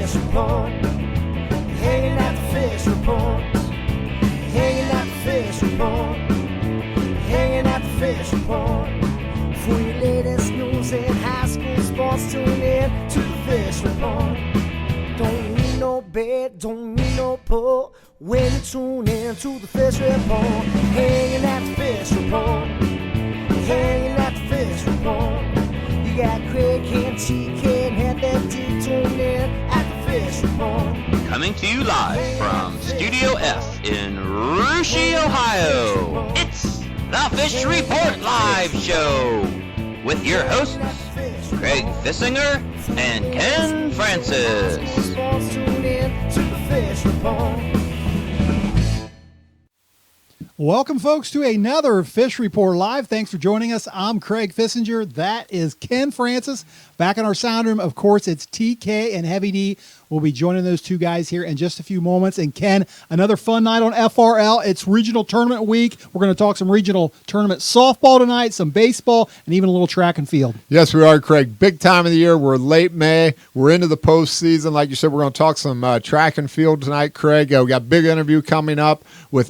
fish report. Hanging at the fish report. Hanging at the fish report. Hanging at the fish report. For your latest news in high school sports, tune in to the fish report. Don't need no bed, don't need no pull when you tune in to the fish report. Hanging at the fish report. Hanging at the fish report. You got Craig and TK and Head that tune in at the fish report. Coming to you live from Studio F in Russia, Ohio. It's the Fish Report Live Show with your hosts, Craig Fissinger and Ken Francis. Welcome, folks, to another Fish Report Live. Thanks for joining us. I'm Craig Fissinger. That is Ken Francis. Back in our sound room, of course, it's TK and Heavy D. We'll be joining those two guys here in just a few moments. And Ken, another fun night on FRL. It's regional tournament week. We're going to talk some regional tournament softball tonight, some baseball, and even a little track and field. Yes, we are, Craig. Big time of the year. We're late May. We're into the postseason. Like you said, we're going to talk some track and field tonight, Craig. We got a big interview coming up with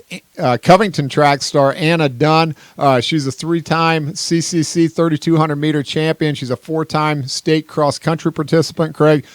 Covington track star Anna Dunn. She's a three-time CCC 3,200-meter champion. She's a four-time state cross-country participant, Craig.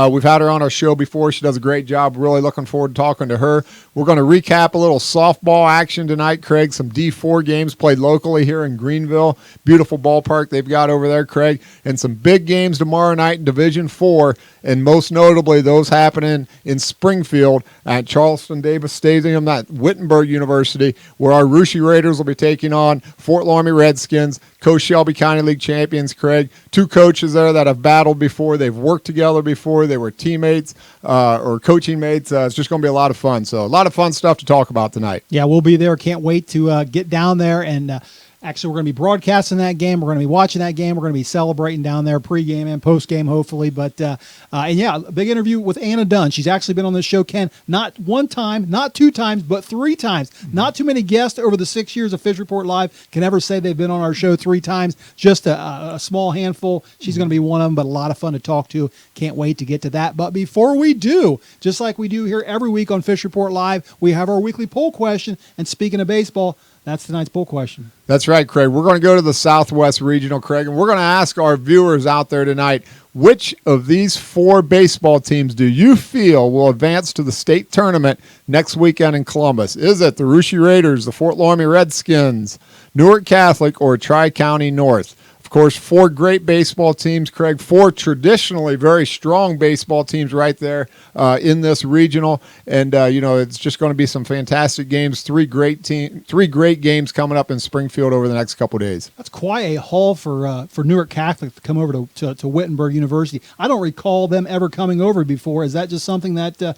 We've had her on our show before. She does a great job. Really looking forward to talking to her. We're going to recap a little softball action tonight, Craig. Some D4 games played locally here in Greenville. Beautiful ballpark they've got over there, Craig. And some big games tomorrow night in Division 4, and most notably those happening in Springfield at Charleston Davis Stadium at Wittenberg University, where our Russia Raiders will be taking on Fort Laramie Redskins, co-Shelby County League champions, Craig. Two coaches there that have battled before. They've worked together before. They were teammates or coaching mates. It's just going to be a lot of fun. So a lot of fun stuff to talk about tonight. Yeah, we'll be there. Can't wait to get down there. And actually, we're going to be broadcasting that game. We're going to be watching that game. We're going to be celebrating down there pregame and postgame, hopefully. But, and yeah, a big interview with Anna Dunn. She's actually been on this show, Ken, not one time, not two times, but three times. Not too many guests over the 6 years of Fish Report Live can ever say they've been on our show three times. Just a small handful. She's going to be one of them, but a lot of fun to talk to. Can't wait to get to that. But before we do, just like we do here every week on Fish Report Live, we have our weekly poll question. And speaking of baseball, that's tonight's poll question. That's right, Craig. We're going to go to the Southwest Regional, Craig, and we're going to ask our viewers out there tonight, which of these four baseball teams do you feel will advance to the state tournament next weekend in Columbus? Is it the Russia Raiders, the Fort Laramie Redskins, Newark Catholic, or Tri-County North? Of course, four great baseball teams, Craig, four traditionally very strong baseball teams right there in this regional. And, it's just going to be some fantastic games, three great games coming up in Springfield over the next couple of days. That's quite a haul for Newark Catholic to come over to Wittenberg University. I don't recall them ever coming over before. Is that just something that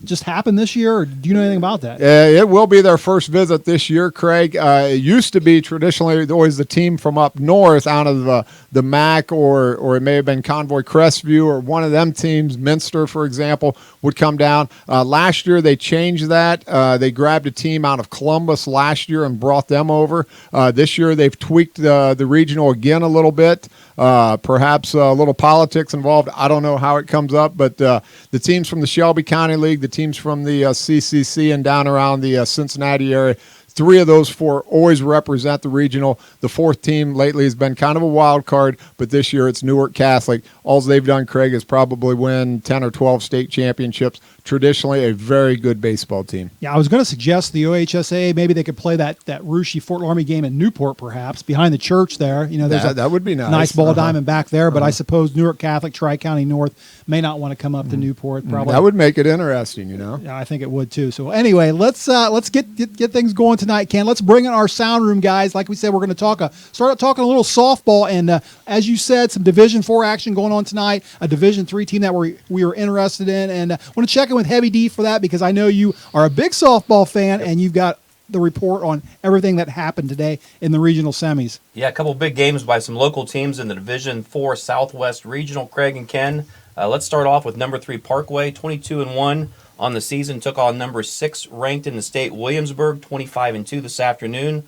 just happened this year, or do you know anything about that? It will be their first visit this year, Craig. It used to be traditionally always the team from up north out of the MAC, or it may have been Convoy Crestview, or one of them teams, Minster, for example, would come down. Last year they changed that. They grabbed a team out of Columbus last year and brought them over. This year they've tweaked the regional again a little bit. Perhaps a little politics involved. I don't know how it comes up, but the teams from the Shelby County League, the teams from the CCC and down around the Cincinnati area, three of those four always represent the regional. The fourth team lately has been kind of a wild card, but this year it's Newark Catholic. All they've done, Craig, is probably win 10 or 12 state championships. Traditionally a very good baseball team. Yeah, I was going to suggest the OHSA, maybe they could play that Russia Fort Laramie game in Newport, perhaps, behind the church there. There's that would be nice. Nice ball diamond back there, but I suppose Newark Catholic, Tri-County North may not want to come up to Newport. Probably that would make it interesting, Yeah, I think it would too. So anyway, let's get things going tonight, Ken. Let's bring in our sound room guys. Like we said, we're going to start talking a little softball, and as you said, some Division 4 action going on tonight. A Division 3 team that we are interested in, and I want to check in with Heavy D for that because I know you are a big softball fan, and you've got the report on everything that happened today in the regional semis. Yeah, a couple big games by some local teams in the Division 4 Southwest Regional, Craig and Ken. Let's start off with number 3 Parkway, 22-1 on the season. Took on number 6 ranked in the state Williamsburg, 25-2 this afternoon.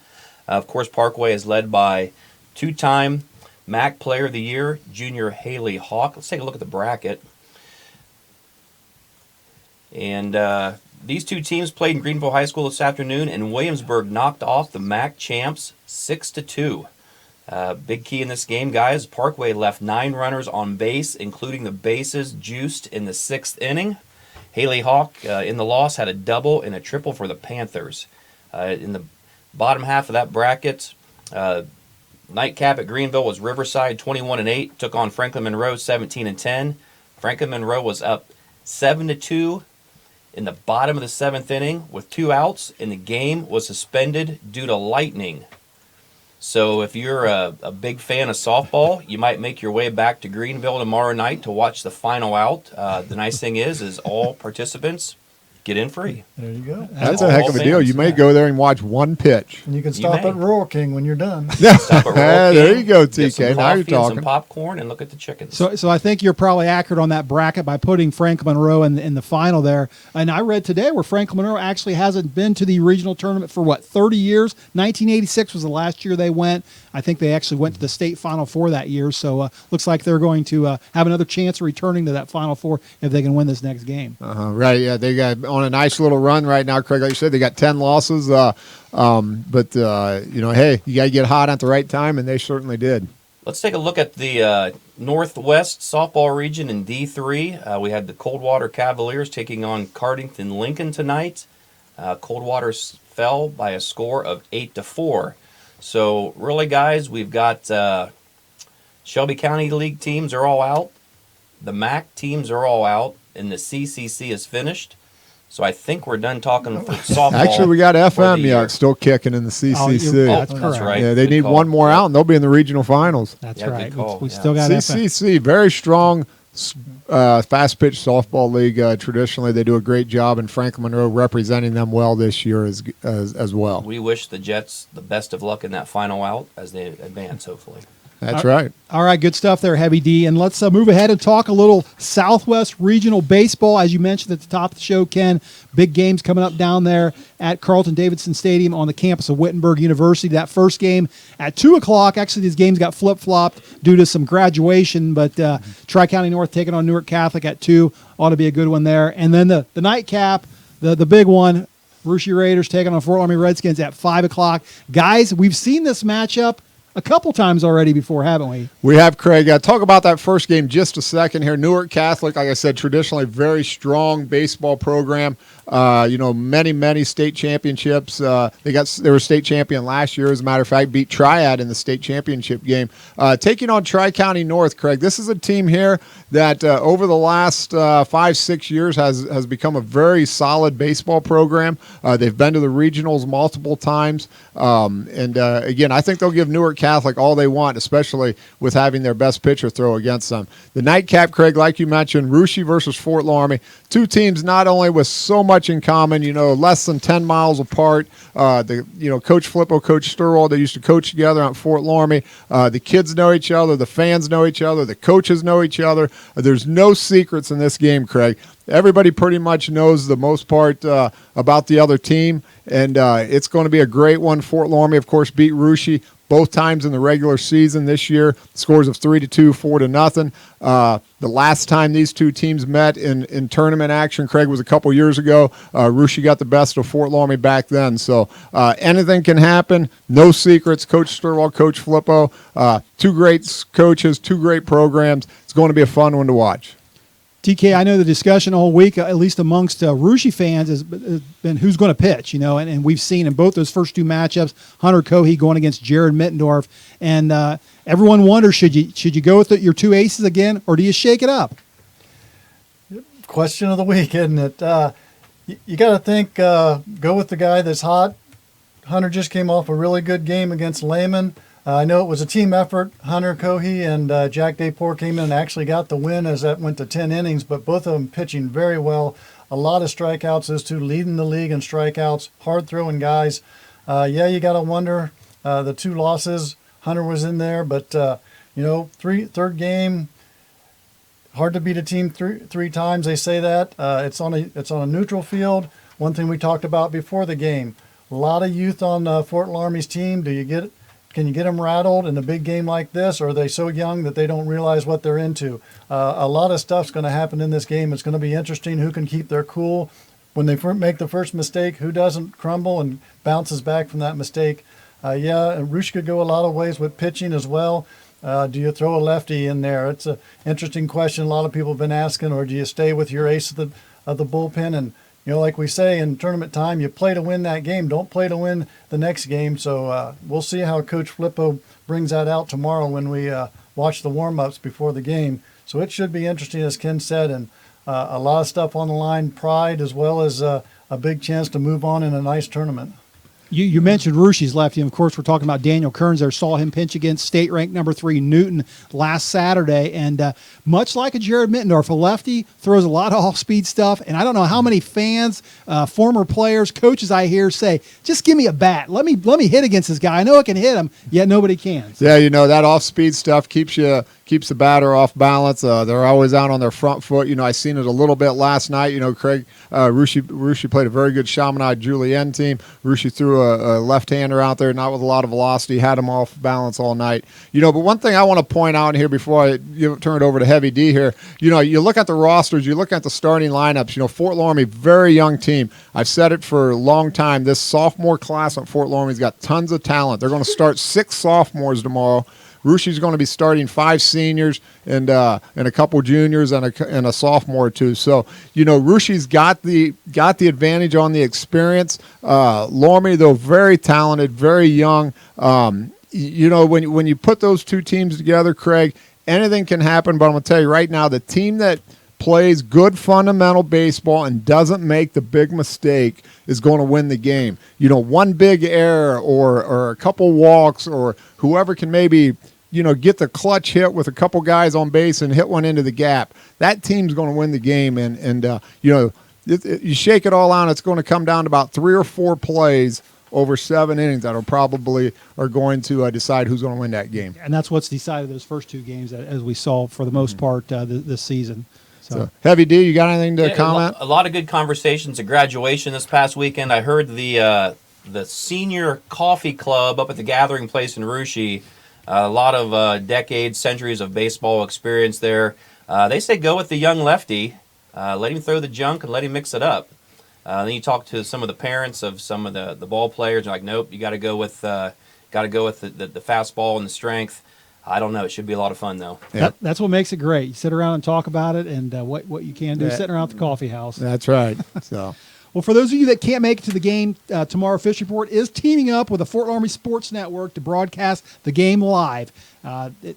Of course, Parkway is led by two-time MAC Player of the Year, junior Haley Hawk. Let's take a look at the bracket. And these two teams played in Greenville High School this afternoon, and Williamsburg knocked off the MAC champs 6-2. Big key in this game, guys. Parkway left 9 runners on base, including the bases juiced in the 6th inning. Haley Hawk in the loss had a double and a triple for the Panthers. In the bottom half of that bracket, nightcap at Greenville was Riverside 21-8, took on Franklin Monroe 17-10. Franklin Monroe was up 7-2 in the bottom of the 7th inning with 2 outs, and the game was suspended due to lightning. So if you're a big fan of softball, you might make your way back to Greenville tomorrow night to watch the final out. The nice thing is all participants get in free. There you go. That's a heck of a deal. You may go there and watch one pitch. And you can stop at Rural King when you're done. Stop at Rural There King, you go, get some TK. Now you're coffee and talking. some popcorn and look at the chickens. So I think you're probably accurate on that bracket by putting Franklin Monroe in the final there. And I read today where Franklin Monroe actually hasn't been to the regional tournament for 30 years. 1986 was the last year they went. I think they actually went to the state Final Four that year. So looks like they're going to have another chance of returning to that Final Four if they can win this next game. Right, yeah, they got on a nice little run right now, Craig. Like you said, they got 10 losses. But hey, you got to get hot at the right time, and they certainly did. Let's take a look at the Northwest softball region in D3. We had the Coldwater Cavaliers taking on Cardington Lincoln tonight. Coldwater fell by a score of 8-4. So really, guys, we've got Shelby County League teams are all out. The MAC teams are all out, and the CCC is finished. So I think we're done talking for softball. Actually, we got FM still kicking in the CCC. That's that's correct. right. Yeah, they Good need call. one more out, and they'll be in the regional finals. That's Yeah, good right. call. We Yeah. still got FM. CCC, very strong, fast pitch softball league. Traditionally, they do a great job, and Franklin Monroe representing them well this year as well. We wish the Jets the best of luck in that final out as they advance, hopefully. That's right. All right, good stuff there, Heavy D. And let's move ahead and talk a little Southwest Regional Baseball. As you mentioned at the top of the show, Ken, big games coming up down there at Carlton-Davidson Stadium on the campus of Wittenberg University. That first game at 2 o'clock. Actually, these games got flip-flopped due to some graduation, but Tri-County North taking on Newark Catholic at 2. Ought to be a good one there. And then the nightcap, the big one, Russia Raiders taking on Fort Laramie Redskins at 5 o'clock. Guys, we've seen this matchup a couple times already before, haven't we? We have, Craig. Talk about that first game just a second here. Newark Catholic, like I said, traditionally very strong baseball program. Many state championships. They were state champion last year, as a matter of fact, beat Triad in the state championship game. Taking on Tri-County North, Craig. This is a team here that over the last 5-6 years has become a very solid baseball program. They've been to the regionals multiple times. Again, I think they'll give Newark Catholic all they want, especially with having their best pitcher throw against them. The nightcap, Craig, like you mentioned, Russia versus Fort Laramie. Two teams not only with so much in common, less than 10 miles apart. Coach Flippo, Coach Sturwell, they used to coach together at Fort Laramie. The kids know each other. The fans know each other. The coaches know each other. There's no secrets in this game, Craig. Everybody pretty much knows the most part about the other team, and it's going to be a great one. Fort Laramie, of course, beat Russia both times in the regular season this year. Scores of 3-2, 4-0. The last time these two teams met in tournament action, Craig, was a couple years ago. Russia got the best of Fort Laramie back then. So anything can happen. No secrets. Coach Sturwell, Coach Flippo, two great coaches, two great programs. It's going to be a fun one to watch. TK, I know the discussion all week, at least amongst Russia fans, has been who's going to pitch, and we've seen in both those first two matchups, Hunter Cohey going against Jared Mittendorf, and everyone wonders, should you go with your two aces again, or do you shake it up? Question of the week, isn't it? You got to think, go with the guy that's hot. Hunter just came off a really good game against Lehman. I know it was a team effort. Hunter Cohey and Jack Daypore came in and actually got the win as that went to 10 innings, but both of them pitching very well. A lot of strikeouts, those two leading the league in strikeouts, hard-throwing guys. You got to wonder, the two losses, Hunter was in there, but, third game, hard to beat a team three times. They say that. It's on a neutral field. One thing we talked about before the game, a lot of youth on Fort Laramie's team. Do you get Can you get them rattled in a big game like this, or are they so young that they don't realize what they're into? A lot of stuff's going to happen in this game. It's going to be interesting who can keep their cool when they make the first mistake, who doesn't crumble and bounces back from that mistake. And Roosh could go a lot of ways with pitching as well. Do you throw a lefty in there? It's an interesting question a lot of people have been asking, or do you stay with your ace of the bullpen? And, like we say in tournament time, you play to win that game. Don't play to win the next game. So we'll see how Coach Flippo brings that out tomorrow when we watch the warm-ups before the game. So it should be interesting, as Ken said, and a lot of stuff on the line, pride as well as a big chance to move on in a nice tournament. You mentioned Rushie's lefty, and of course we're talking about Daniel Kearns there. Saw him pinch against state-ranked number 3 Newton last Saturday, and much like a Jared Mittendorf, a lefty throws a lot of off-speed stuff, and I don't know how many fans, former players, coaches I hear say, just give me a bat. Let me hit against this guy. I know I can hit him, yet nobody can. Yeah, that off-speed stuff keeps the batter off balance. They're always out on their front foot. I seen it a little bit last night. Craig Rushi played a very good Chaminade Julienne team. Rushi threw a left-hander out there, not with a lot of velocity, had him off balance all night. But one thing I want to point out here before I turn it over to Heavy D here, you look at the rosters, you look at the starting lineups. Fort Loramie, very young team. I've said it for a long time. This sophomore class at Fort Loramie's got tons of talent. They're going to start 6 sophomores tomorrow. Rushi's going to be starting 5 seniors and a couple juniors and a sophomore too. So Rushi's got the advantage on the experience. Loramie, though, very talented, very young. When you put those two teams together, Craig, anything can happen. But I'm going to tell you right now, the team that plays good fundamental baseball and doesn't make the big mistake is going to win the game. One big error or a couple walks or whoever can maybe get the clutch hit with a couple guys on base and hit one into the gap, that team's going to win the game. And you shake it all out, it's going to come down to about 3 or 4 plays over 7 innings that are going to decide who's going to win that game. And that's what's decided those first 2 games, as we saw for the most part this season. So, Heavy D, you got anything to comment? A lot of good conversations at graduation this past weekend. I heard the senior coffee club up at the Gathering Place in Russia. A lot of decades, centuries of baseball experience there. They say go with the young lefty, let him throw the junk and let him mix it up. Then you talk to some of the parents of some of the ball players. They're like, nope, you got to go with the fastball and the strength. I don't know. It should be a lot of fun, though. Yep. That's what makes it great. You sit around and talk about it and what you can do sitting around at the coffee house. That's right. So. Well, for those of you that can't make it to the game, tomorrow Fish Report is teaming up with the Fort Loramie Sports Network to broadcast the game live.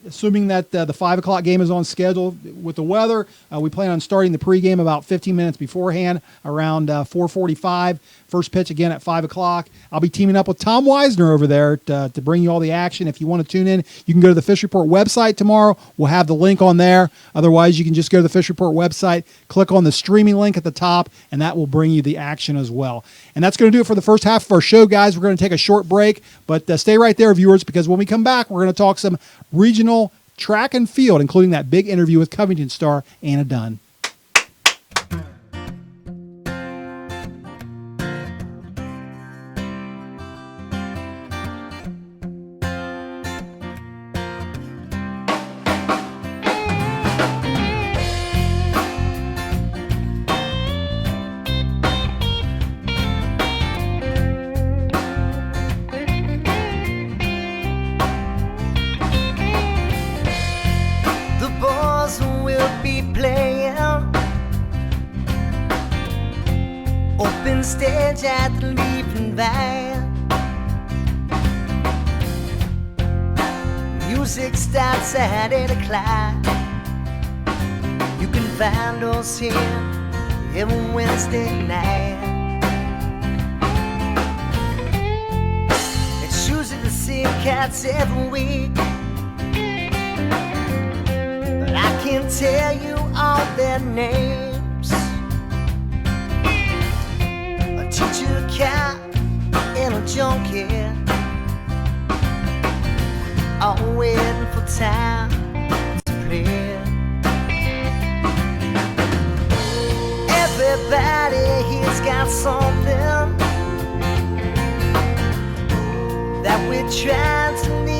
Assuming that the 5 o'clock game is on schedule with the weather, we plan on starting the pregame about 15 minutes beforehand, around 4:45. First pitch again at 5 o'clock. I'll be teaming up with Tom Weisner over there to bring you all the action. If you want to tune in, you can go to the Fish Report website tomorrow. We'll have the link on there. Otherwise, you can just go to the Fish Report website, click on the streaming link at the top, and that will bring you the action as well. And that's going to do it for the first half of our show, guys. We're going to take a short break, but stay right there, viewers, because when we come back, we're going to talk some regional track and field, including that big interview with Covington star Anna Dunn. Stage at the Leaping Van. Music starts at 8 o'clock. You can find us here every Wednesday night. It's usually the same cats every week, but I can't tell you all their names. Teacher, cat, and a junkie, all waiting for time to play. Everybody here's got something that we're trying to leave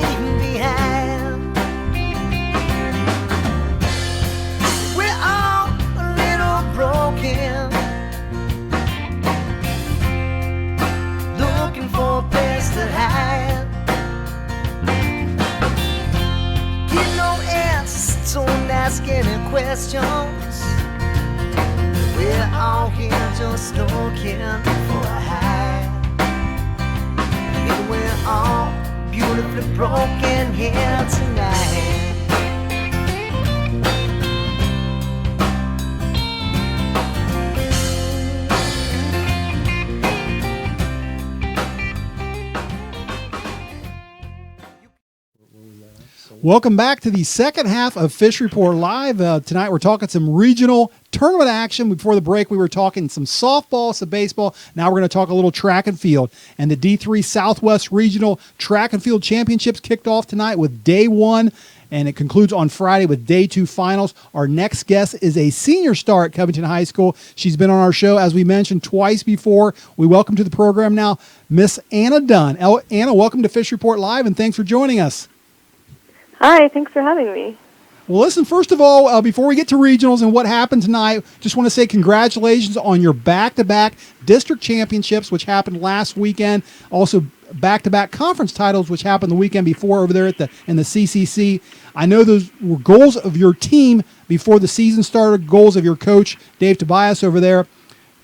ask any questions. We're all here just looking for a high. And we're all beautifully broken here tonight. Welcome back to the second half of Fish Report Live. Tonight we're talking some regional tournament action. Before the break, we were talking some softball, some baseball. Now we're going to talk a little track and field. And the D3 Southwest Regional Track and Field Championships kicked off tonight with day one, and it concludes on Friday with day two finals. Our next guest is a senior star at Covington High School. She's been on our show, as we mentioned, twice before. We welcome to the program now Miss Anna Dunn. Anna, welcome to Fish Report Live, and thanks for joining us. Hi, thanks for having me. Well, listen, first of all, before we get to regionals and what happened tonight, just want to say congratulations on your back-to-back district championships, which happened last weekend. Also, back-to-back conference titles, which happened the weekend before over there in the CCC. I know those were goals of your team before the season started, goals of your coach, Dave Tobias, over there.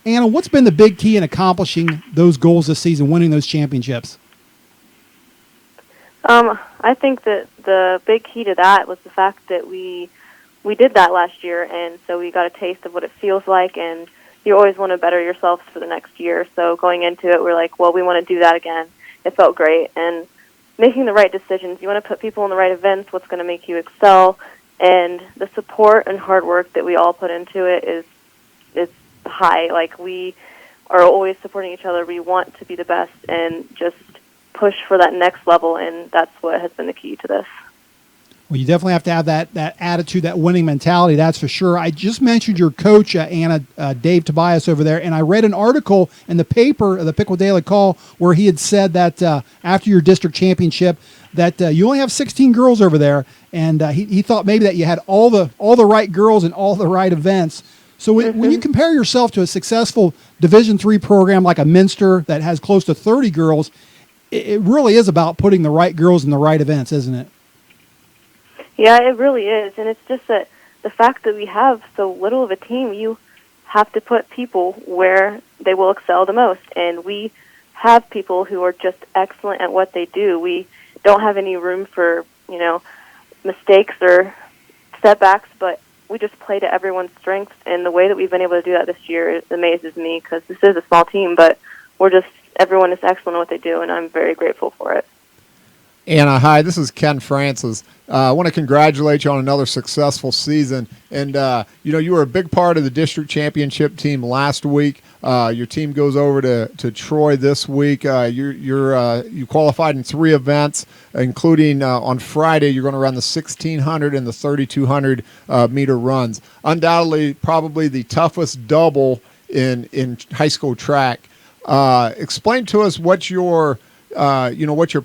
Anna, what's been the big key in accomplishing those goals this season, winning those championships? I think that the big key to that was the fact that we did that last year, and so we got a taste of what it feels like, and you always want to better yourselves for the next year. So going into it, we're like, well, we want to do that again. It felt great, and making the right decisions. You want to put people in the right events, what's going to make you excel, and the support and hard work that we all put into it is high. Like, we are always supporting each other. We want to be the best and just push for that next level, and that's what has been the key to this. Well, you definitely have to have that attitude, that winning mentality, that's for sure. I just mentioned your coach, Anna, Dave Tobias over there, and I read an article in the paper, the Pickle Daily Call, where he had said that after your district championship that you only have 16 girls over there, and he thought maybe that you had all the right girls and all the right events. So when you compare yourself to a successful Division III program like a Minster that has close to 30 girls, it really is about putting the right girls in the right events, isn't it? Yeah, it really is. And it's just that the fact that we have so little of a team, you have to put people where they will excel the most. And we have people who are just excellent at what they do. We don't have any room for, mistakes or setbacks, but we just play to everyone's strengths. And the way that we've been able to do that this year amazes me, because this is a small team, but everyone is excellent at what they do, and I'm very grateful for it. Anna, hi, this is Ken Francis. I want to congratulate you on another successful season. And, you were a big part of the district championship team last week. Your team goes over to Troy this week. You qualified in 3 events, including on Friday, you're going to run the 1,600 and the 3,200 meter runs. Undoubtedly, probably the toughest double in high school track. Explain to us what your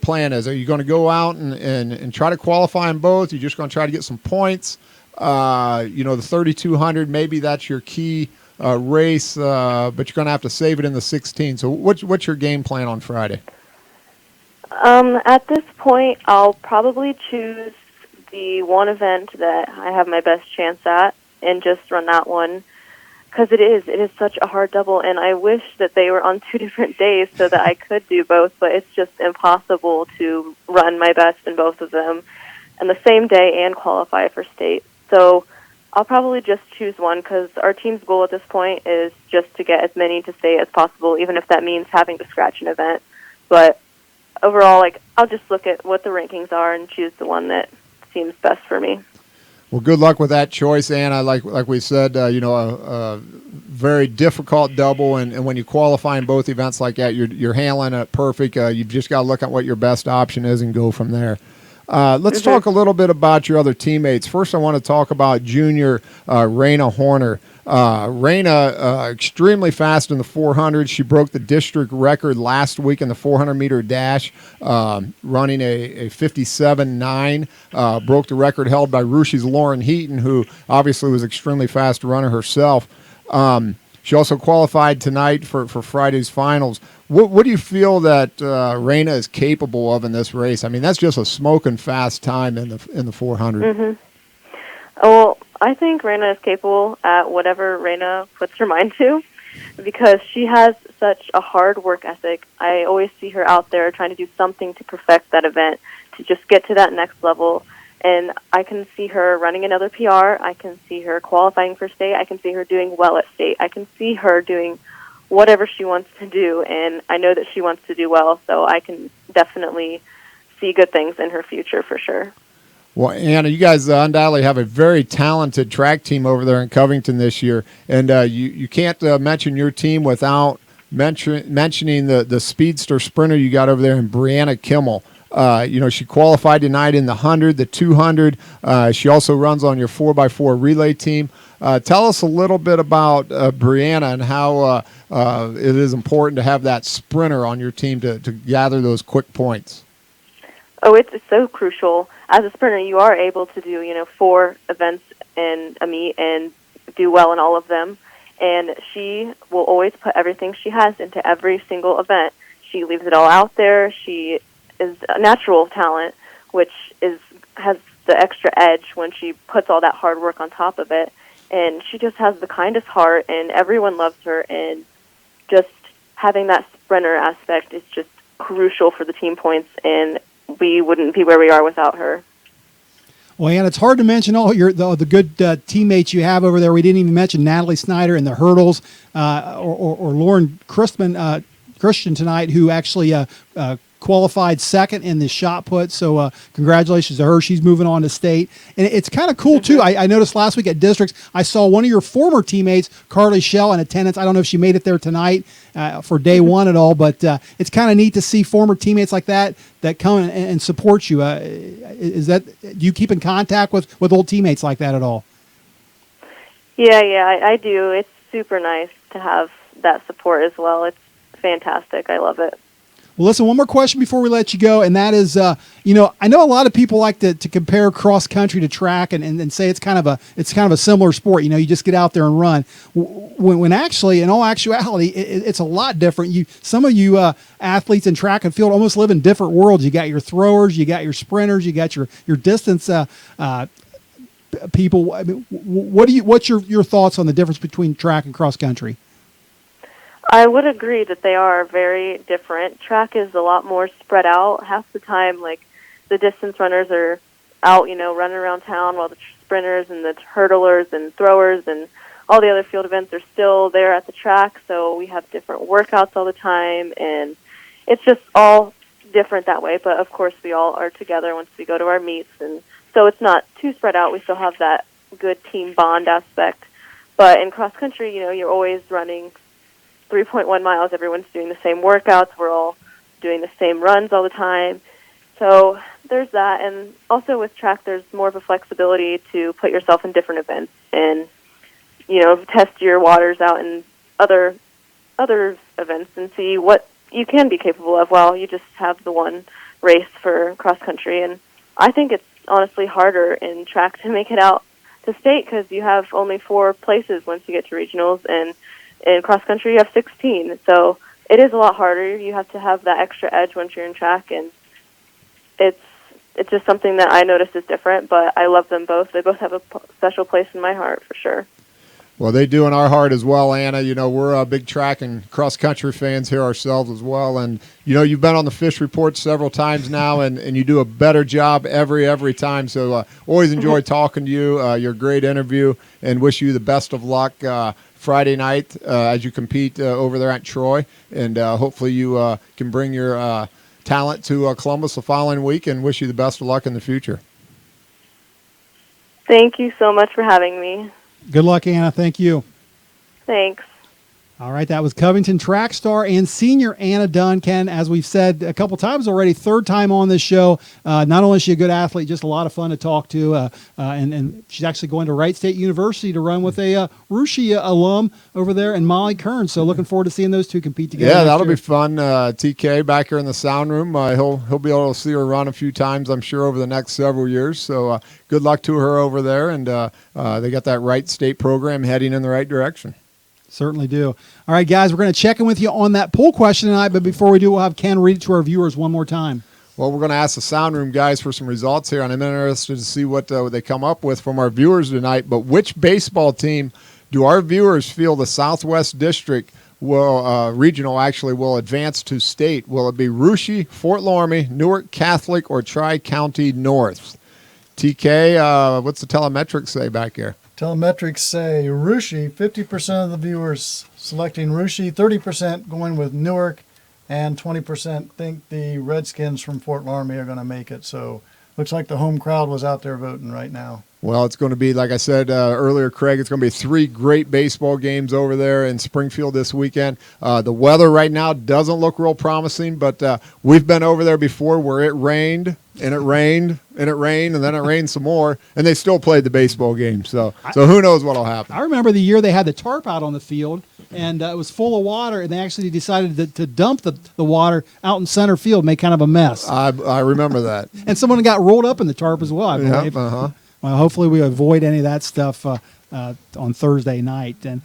plan is. Are you going to go out and try to qualify in both? You're just going to try to get some points. The 3,200, maybe that's your key race, but you're going to have to save it in the 16. So what's your game plan on Friday? At this point, I'll probably choose the one event that I have my best chance at and just run that one. Because it is such a hard double, and I wish that they were on 2 different days so that I could do both, but it's just impossible to run my best in both of them on the same day and qualify for state. So I'll probably just choose one, because our team's goal at this point is just to get as many to state as possible, even if that means having to scratch an event. But overall, I'll just look at what the rankings are and choose the one that seems best for me. Well, good luck with that choice, Anna. Like we said, a very difficult double, and when you qualify in both events like that, you're handling it perfect. You've just got to look at what your best option is and go from there. Let's talk a little bit about your other teammates. First, I want to talk about junior Raina Horner. Raina, extremely fast in the 400. She broke the district record last week in the 400-meter dash, running a 57.9. Broke the record held by Rushie's Lauren Heaton, who obviously was extremely fast runner herself. She also qualified tonight for Friday's finals. What do you feel that Raina is capable of in this race? I mean, that's just a smoking fast time in the 400. Well, I think Raina is capable at whatever Raina puts her mind to, because she has such a hard work ethic. I always see her out there trying to do something to perfect that event, to just get to that next level. And I can see her running another PR. I can see her qualifying for state. I can see her doing well at state. I can see her doing whatever she wants to do, and I know that she wants to do well, so I can definitely see good things in her future for sure. Well, Anna, you guys undoubtedly have a very talented track team over there in Covington this year, and you can't mention your team without mentioning the speedster sprinter you got over there in Brianna Kimmel. She qualified tonight in the 100, the 200. She also runs on your 4x4 relay team. Tell us a little bit about Brianna and how it is important to have that sprinter on your team to gather those quick points. Oh, it's so crucial. As a sprinter, you are able to do, 4 events in a meet and do well in all of them. And she will always put everything she has into every single event. She leaves it all out there. She is a natural talent, which has the extra edge when she puts all that hard work on top of it. And she just has the kindest heart, and everyone loves her. And just having that sprinter aspect is just crucial for the team points, and we wouldn't be where we are without her. Well, Anna, it's hard to mention all the good teammates you have over there. We didn't even mention Natalie Snyder in the hurdles, or Lauren Christian tonight, who actually qualified second in the shot put. So congratulations to her. She's moving on to state. And it's kind of cool, too. I noticed last week at districts, I saw one of your former teammates, Carly Schell, in attendance. I don't know if she made it there tonight for day one at all, but it's kind of neat to see former teammates like that come and support you. Do you keep in contact with old teammates like that at all? Yeah, I do. It's super nice to have that support as well. It's fantastic. I love it. Well, listen, one more question before we let you go, and that is, I know a lot of people like to compare cross country to track and say it's kind of a similar sport. You just get out there and run. When actually, in all actuality, it's a lot different. Some of you athletes in track and field almost live in different worlds. You got your throwers, you got your sprinters, you got your distance people. I mean, what's your thoughts on the difference between track and cross country? I would agree that they are very different. Track is a lot more spread out. Half the time, the distance runners are out, running around town, while the sprinters and the hurdlers and throwers and all the other field events are still there at the track. So we have different workouts all the time, and it's just all different that way. But of course, we all are together once we go to our meets, and so it's not too spread out. We still have that good team bond aspect. But in cross country, you're always running 3.1 miles. Everyone's doing the same workouts. We're all doing the same runs all the time. So there's that. And also with track, there's more of a flexibility to put yourself in different events and, test your waters out in other events and see what you can be capable of while you just have the one race for cross country. And I think it's honestly harder in track to make it out to state because you have only 4 places once you get to regionals, and in cross country, you have 16, so it is a lot harder. You have to have that extra edge once you're in track, and it's just something that I notice is different, but I love them both. They both have a special place in my heart, for sure. Well, they do in our heart as well, Anna. We're big track and cross-country fans here ourselves as well, and, you've been on the Fish Report several times now, and you do a better job every time, so always enjoy talking to you. You're a great interview, and wish you the best of luck Friday night as you compete over there at Troy, and hopefully you can bring your talent to Columbus the following week, and wish you the best of luck in the future. Thank you so much for having me. Good luck, Anna. Thank you. Thanks. All right, that was Covington track star and senior Anna Dunn. Ken, as we've said a couple times already, 3rd time on this show. Not only is she a good athlete, just a lot of fun to talk to, and she's actually going to Wright State University to run with a Rushi alum over there and Molly Kern. So looking forward to seeing those two compete together. Yeah, that'll be fun. TK back here in the sound room. He'll be able to see her run a few times, I'm sure, over the next several years. So good luck to her over there, and they got that Wright State program heading in the right direction. Certainly do. All right, guys, we're going to check in with you on that poll question tonight, but before we do, we'll have Ken read it to our viewers one more time. Well, we're going to ask the sound room guys for some results here, and I'm interested to see what they come up with from our viewers tonight. But which baseball team do our viewers feel the Southwest District will regional actually will advance to state? Will it be Russia, Fort Loramie, Newark Catholic, or Tri-County North? TK, what's the telemetrics say back here? Telemetrics say Russia, 50% of the viewers selecting Russia, 30% going with Newark, and 20% think the Redskins from Fort Loramie are going to make it. So looks like the home crowd was out there voting right now. Well, it's going to be, like I said earlier, Craig, it's going to be 3 great baseball games over there in Springfield this weekend. The weather right now doesn't look real promising, but we've been over there before where it rained, and it rained, and it rained, and then it rained some more, and they still played the baseball game. So who knows what will happen. I remember the year they had the tarp out on the field, and it was full of water, and they actually decided to dump the water out in center field, make kind of a mess. I remember that. And someone got rolled up in the tarp as well, I believe. Uh-huh. Well, hopefully we avoid any of that stuff on Thursday night, and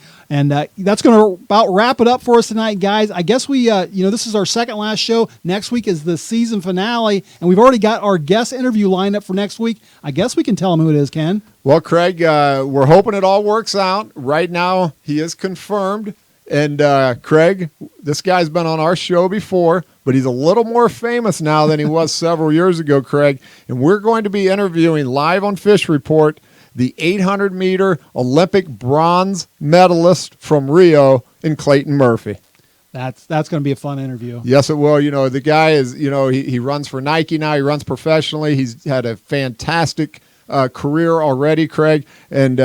that's going to about wrap it up for us tonight, guys. I guess we, this is our second last show. Next week is the season finale, and we've already got our guest interview lined up for next week. I guess we can tell them who it is, Ken. Well, Craig, we're hoping it all works out. Right now, he is confirmed. And, Craig, this guy's been on our show before, but he's a little more famous now than he was several years ago, Craig. And we're going to be interviewing live on Fish Report the 800-meter Olympic bronze medalist from Rio in Clayton Murphy. That's going to be a fun interview. Yes, it will. The guy is, he runs for Nike now. He runs professionally. He's had a fantastic career already, Craig, and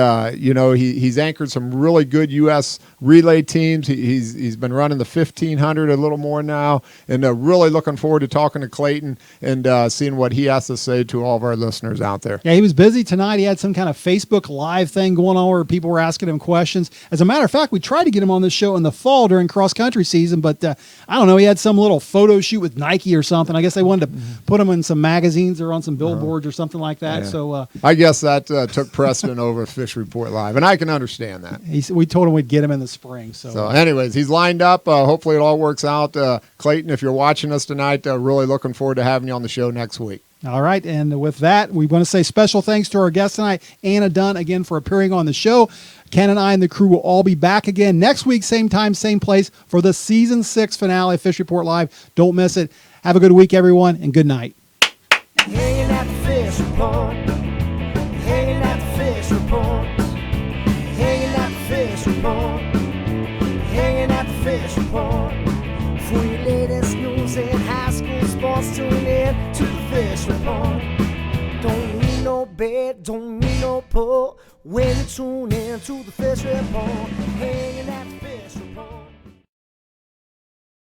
he's anchored some really good U.S. relay teams. He's been running the 1500 a little more now, and really looking forward to talking to Clayton and seeing what he has to say to all of our listeners out there. Yeah, he was busy tonight. He had some kind of Facebook Live thing going on where people were asking him questions. As a matter of fact, we tried to get him on this show in the fall during cross-country season, but I don't know, he had some little photo shoot with Nike or something. I guess they wanted to put him in some magazines or on some billboards or something like that. Yeah. So I guess that took precedent over Fish Report Live, and I can understand that. We told him we'd get him in the spring. So anyways, he's lined up. Hopefully it all works out. Clayton, if you're watching us tonight, really looking forward to having you on the show next week. All right, and with that, we want to say special thanks to our guest tonight, Anna Dunn, again for appearing on the show. Ken and I and the crew will all be back again next week, same time, same place, for the Season 6 finale of Fish Report Live. Don't miss it. Have a good week, everyone, and good night. Hanging at the fish report. Hanging at the fish report. Hanging at the fish report. Hanging at the fish report. For your latest news in high school sports, tune in to the fish report. Don't need no bed, don't need no pull. When you tune in to the fish report. Hanging at the fish report.